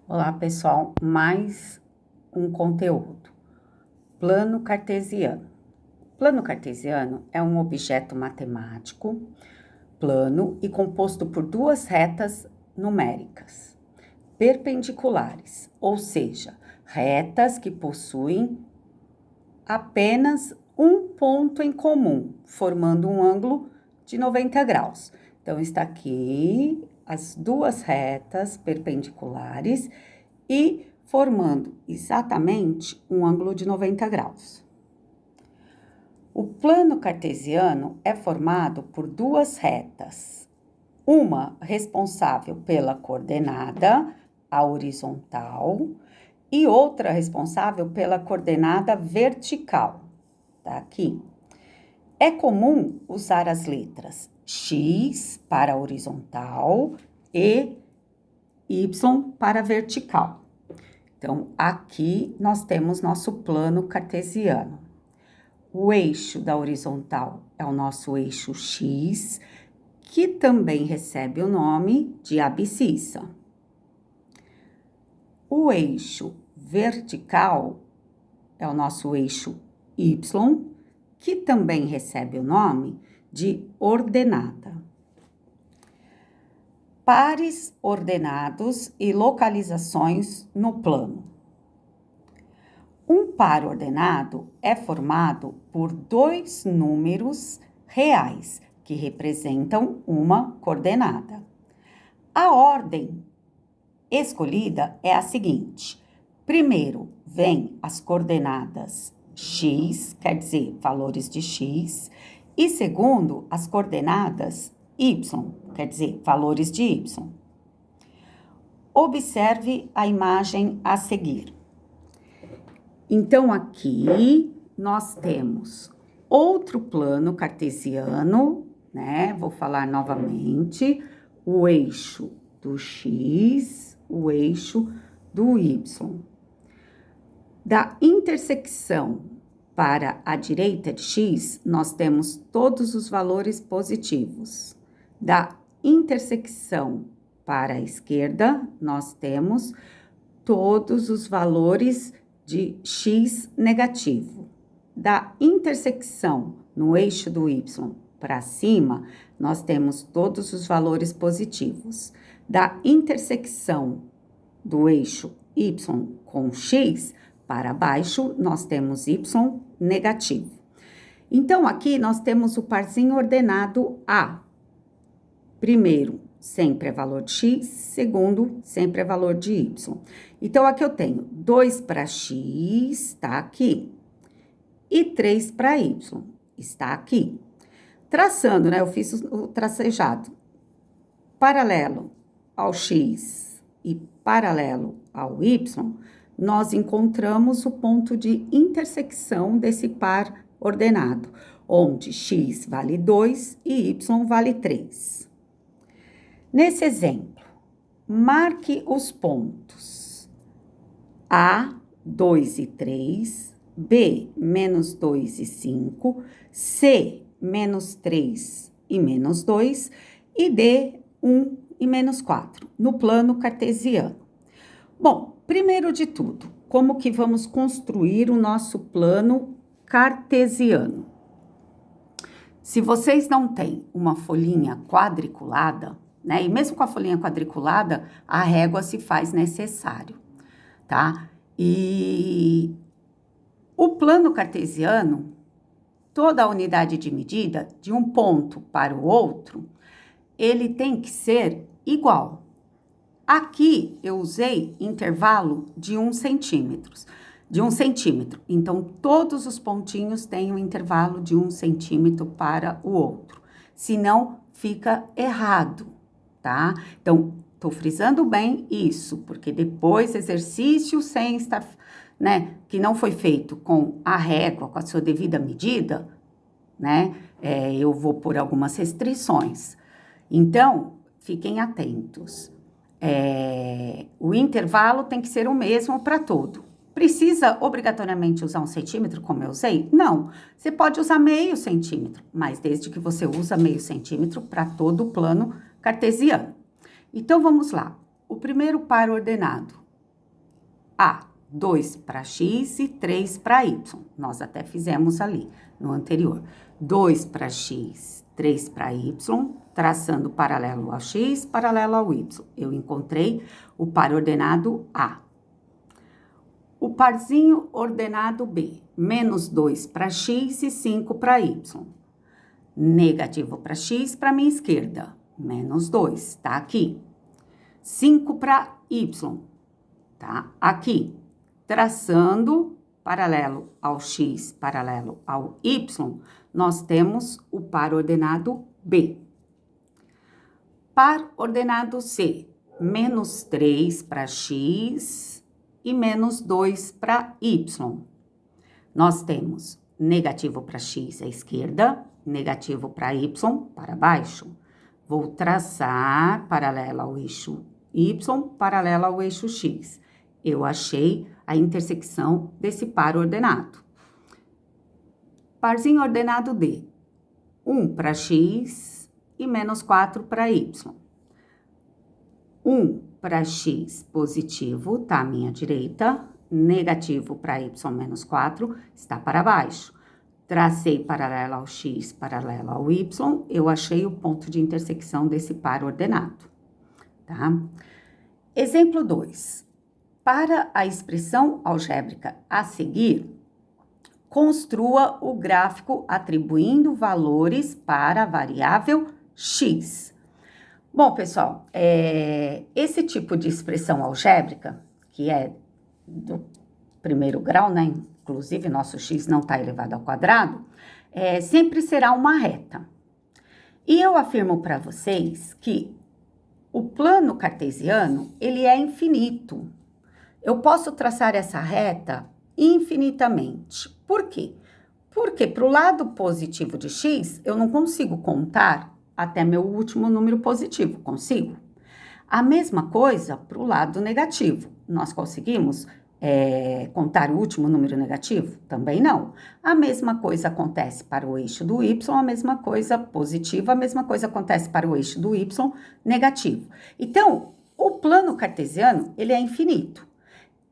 Olá, pessoal, mais um conteúdo. Plano cartesiano. Plano cartesiano é um objeto matemático, plano e composto por duas retas numéricas, perpendiculares, ou seja, retas que possuem apenas um ponto em comum, formando um ângulo de 90 graus. Então, está aqui as duas retas perpendiculares e formando exatamente um ângulo de 90 graus. O plano cartesiano é formado por duas retas, uma responsável pela coordenada, a horizontal, e outra responsável pela coordenada vertical, tá aqui. É comum usar as letras X para a horizontal e Y para a vertical. Então, aqui nós temos nosso plano cartesiano. O eixo da horizontal é o nosso eixo X, que também recebe o nome de abscissa. O eixo vertical é o nosso eixo Y, que também recebe o nome de ordenada. Pares ordenados e localizações no plano. Um par ordenado é formado por dois números reais, que representam uma coordenada. A ordem escolhida é a seguinte: primeiro vem as coordenadas x, quer dizer, valores de x, e segundo, as coordenadas y, quer dizer, valores de y. Observe a imagem a seguir. Então, aqui nós temos outro plano cartesiano, né? Vou falar novamente, o eixo do x, o eixo do y. Da intersecção para a direita de x, nós temos todos os valores positivos. Da intersecção para a esquerda, nós temos todos os valores de x negativo. Da intersecção no eixo do y para cima, nós temos todos os valores positivos. Da intersecção do eixo y com x para baixo, nós temos y negativo. Então, aqui nós temos o parzinho ordenado A. Primeiro, sempre é valor de x, segundo, sempre é valor de y. Então, aqui eu tenho 2 para x, está aqui, e 3 para y, está aqui. Traçando, né, eu fiz o tracejado paralelo ao x e paralelo ao y, nós encontramos o ponto de intersecção desse par ordenado, onde x vale 2 e y vale 3. Nesse exemplo, marque os pontos A, 2 e 3, B, menos 2 e 5, C, menos 3 e menos 2, e D, 1 e menos 4, no plano cartesiano. Bom, primeiro de tudo, como que vamos construir o nosso plano cartesiano? Se vocês não têm uma folhinha quadriculada, né? E mesmo com a folhinha quadriculada, a régua se faz necessário, tá? E o plano cartesiano, toda a unidade de medida, de um ponto para o outro, ele tem que ser igual. Aqui eu usei intervalo de 1 centímetro. Então, todos os pontinhos têm um intervalo de 1 centímetro para o outro. Senão, fica errado, tá? Então, tô frisando bem isso, porque depois exercício sem estar, né, que não foi feito com a régua, com a sua devida medida, né, eu vou pôr algumas restrições. Então, fiquem atentos. O intervalo tem que ser o mesmo para todo. Precisa obrigatoriamente usar 1 centímetro, como eu usei? Não. Você pode usar meio centímetro, mas desde que você usa meio centímetro para todo o plano cartesiano. Então, vamos lá. O primeiro par ordenado A, 2 para x e 3 para y. Nós até fizemos ali no anterior. 2 para x, 3 para y, traçando paralelo ao x, paralelo ao y. Eu encontrei o par ordenado A. O parzinho ordenado B, menos 2 para x e 5 para y. Negativo para x para minha esquerda, menos 2, tá aqui. 5 para y, tá aqui. Traçando paralelo ao x, paralelo ao y, nós temos o par ordenado B. Par ordenado C, menos 3 para x e menos 2 para y. Nós temos negativo para x à esquerda, negativo para y para baixo. Vou traçar paralelo ao eixo y, paralelo ao eixo x. Eu achei a intersecção desse par ordenado. Parzinho ordenado D, 1 para x e menos 4 para y. 1 para x positivo, tá à minha direita, negativo para y menos 4, está para baixo. Tracei paralelo ao x, paralelo ao y, eu achei o ponto de intersecção desse par ordenado, tá? Exemplo 2. Para a expressão algébrica a seguir, construa o gráfico atribuindo valores para a variável x. Bom, pessoal, esse tipo de expressão algébrica, que é do primeiro grau, né? Inclusive, nosso x não está elevado ao quadrado, sempre será uma reta. E eu afirmo para vocês que o plano cartesiano, ele é infinito. Eu posso traçar essa reta infinitamente. Por quê? Porque para o lado positivo de x, eu não consigo contar até meu último número positivo, consigo? A mesma coisa para o lado negativo. Nós conseguimos contar o último número negativo? Também não. A mesma coisa acontece para o eixo do y, a mesma coisa positiva, a mesma coisa acontece para o eixo do y negativo. Então, o plano cartesiano, ele é infinito.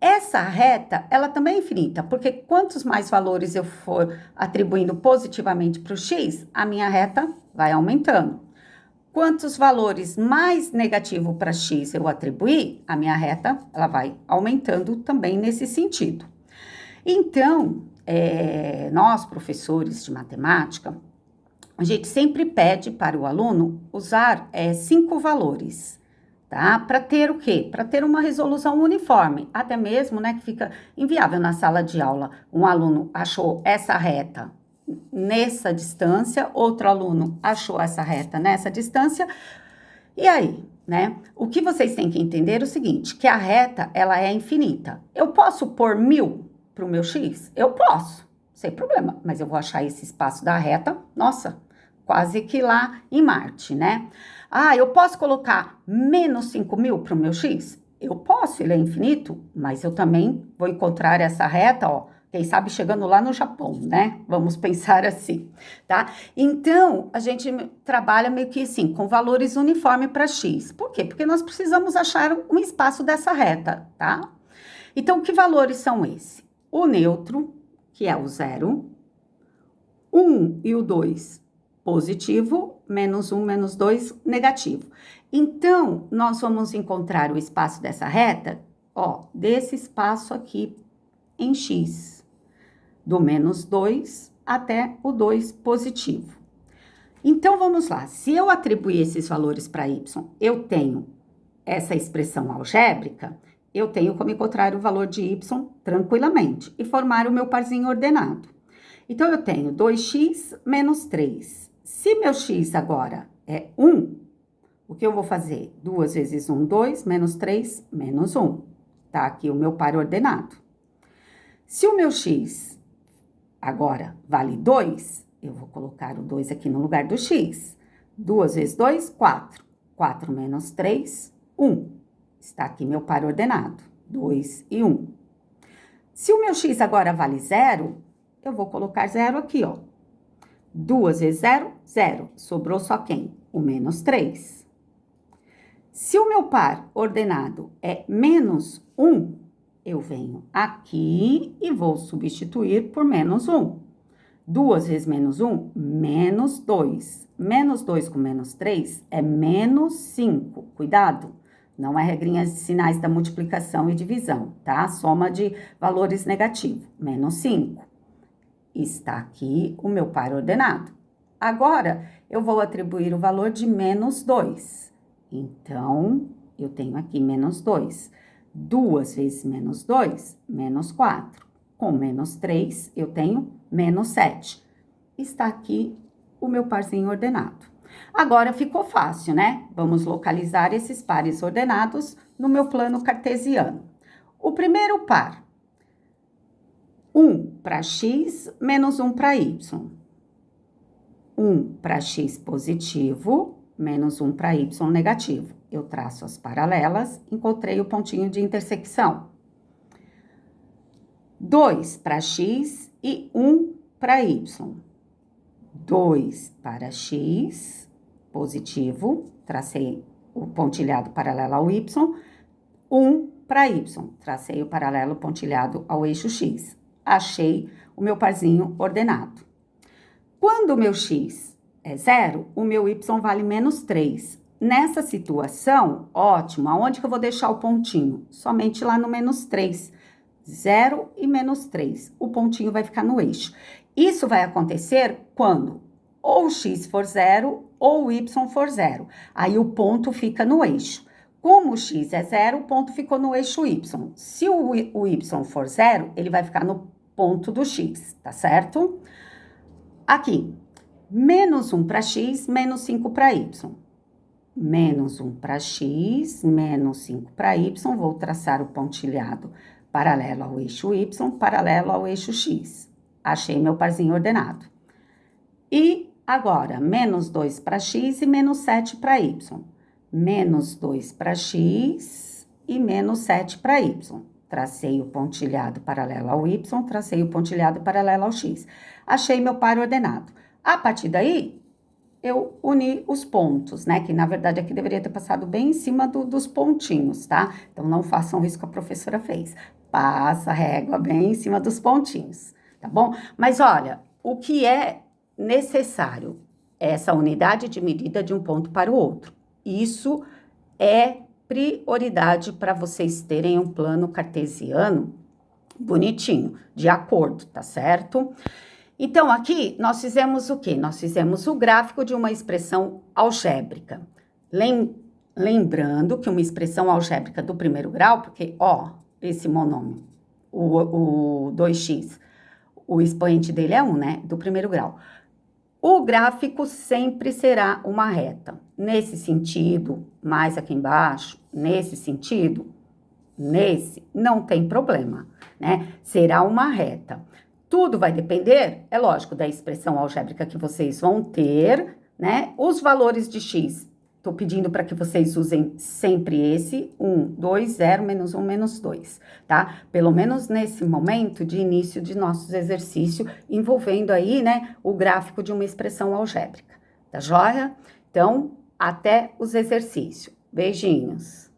Essa reta, ela também é infinita, porque quantos mais valores eu for atribuindo positivamente para o x, a minha reta vai aumentando. Quantos valores mais negativo para x eu atribuir, a minha reta ela vai aumentando também nesse sentido. Então, nós, professores de matemática, a gente sempre pede para o aluno usar 5 valores, tá? Para ter o quê? Para ter uma resolução uniforme, até mesmo, né, que fica inviável na sala de aula. Um aluno achou essa reta nessa distância, outro aluno achou essa reta nessa distância, e aí, né? O que vocês têm que entender é o seguinte, que a reta, ela é infinita. Eu posso pôr 1000 para o meu x? Eu posso, sem problema, mas eu vou achar esse espaço da reta, nossa, quase que lá em Marte, né? Ah, eu posso colocar menos 5.000 para o meu x? Eu posso, ele é infinito, mas eu também vou encontrar essa reta, ó, quem sabe chegando lá no Japão, né? Vamos pensar assim, tá? Então, a gente trabalha meio que assim, com valores uniformes para x. Por quê? Porque nós precisamos achar um espaço dessa reta, tá? Então, que valores são esses? O neutro, que é o 0, 1 e o 2 positivo, menos 1, menos 2 negativo. Então, nós vamos encontrar o espaço dessa reta, ó, desse espaço aqui em x, do menos 2 até o 2 positivo. Então, vamos lá. Se eu atribuir esses valores para y, eu tenho essa expressão algébrica, eu tenho como encontrar o valor de y tranquilamente e formar o meu parzinho ordenado. Então, eu tenho 2x menos 3. Se meu x agora é 1, o que eu vou fazer? 2 vezes 1, 2, menos 3, menos 1. Tá aqui o meu par ordenado. Se o meu x agora vale 2, eu vou colocar o 2 aqui no lugar do x. 2 vezes 2, 4. 4 menos 3, 1. Está aqui meu par ordenado, 2 e 1. Se o meu x agora vale 0, eu vou colocar 0 aqui, ó. 2 vezes 0, 0. Sobrou só quem? O menos 3. Se o meu par ordenado é menos 1, eu venho aqui e vou substituir por menos 1. 2 vezes menos 1, menos 2. Menos 2 com menos 3 é menos 5. Cuidado, não é regrinhas de sinais da multiplicação e divisão, tá? Soma de valores negativos, menos 5. Está aqui o meu par ordenado. Agora, eu vou atribuir o valor de menos 2. Então, eu tenho aqui menos 2. 2 vezes menos 2, menos 4. Com menos 3, eu tenho menos 7. Está aqui o meu parzinho ordenado. Agora ficou fácil, né? Vamos localizar esses pares ordenados no meu plano cartesiano. O primeiro par, 1 para x menos 1 para y. 1 para x positivo, menos 1 para y negativo. Eu traço as paralelas, encontrei o pontinho de intersecção. 2 para x e 1 para y. 2 para x, positivo, tracei o pontilhado paralelo ao y. 1 para y, tracei o paralelo pontilhado ao eixo x. Achei o meu parzinho ordenado. Quando o meu x é 0, o meu y vale menos 3. Nessa situação, ótimo, aonde que eu vou deixar o pontinho? Somente lá no menos 3. 0 e menos 3. O pontinho vai ficar no eixo. Isso vai acontecer quando ou o x for 0 ou o y for 0. Aí o ponto fica no eixo. Como o x é 0, o ponto ficou no eixo y. Se o y for 0, ele vai ficar no ponto do x, tá certo? Aqui, menos 1 para x, menos 5 para y. Menos 1 para x, menos 5 para y. Vou traçar o pontilhado paralelo ao eixo y, paralelo ao eixo x. Achei meu parzinho ordenado. E agora, menos 2 para x e menos 7 para y. Menos 2 para x e menos 7 para y. Tracei o pontilhado paralelo ao y, tracei o pontilhado paralelo ao x. Achei meu par ordenado. A partir daí, eu uni os pontos, né? Que, na verdade, aqui deveria ter passado bem em cima dos pontinhos, tá? Então, não façam isso que a professora fez. Passa a régua bem em cima dos pontinhos, tá bom? Mas, olha, o que é necessário é essa unidade de medida de um ponto para o outro. Isso é prioridade para vocês terem um plano cartesiano bonitinho, de acordo, tá certo? Então, aqui, nós fizemos o quê? Nós fizemos o gráfico de uma expressão algébrica. Lembrando que uma expressão algébrica do primeiro grau, porque, ó, esse monômio, o 2x, o expoente dele é 1, né? Do primeiro grau. O gráfico sempre será uma reta. Nesse sentido, mais aqui embaixo, nesse sentido, nesse, não tem problema, né? Será uma reta. Tudo vai depender, é lógico, da expressão algébrica que vocês vão ter, né? Os valores de x, estou pedindo para que vocês usem sempre esse, 1, 2, 0, menos 1, menos 2, tá? Pelo menos nesse momento de início de nossos exercícios, envolvendo aí, né, o gráfico de uma expressão algébrica, tá joia? Então, até os exercícios. Beijinhos!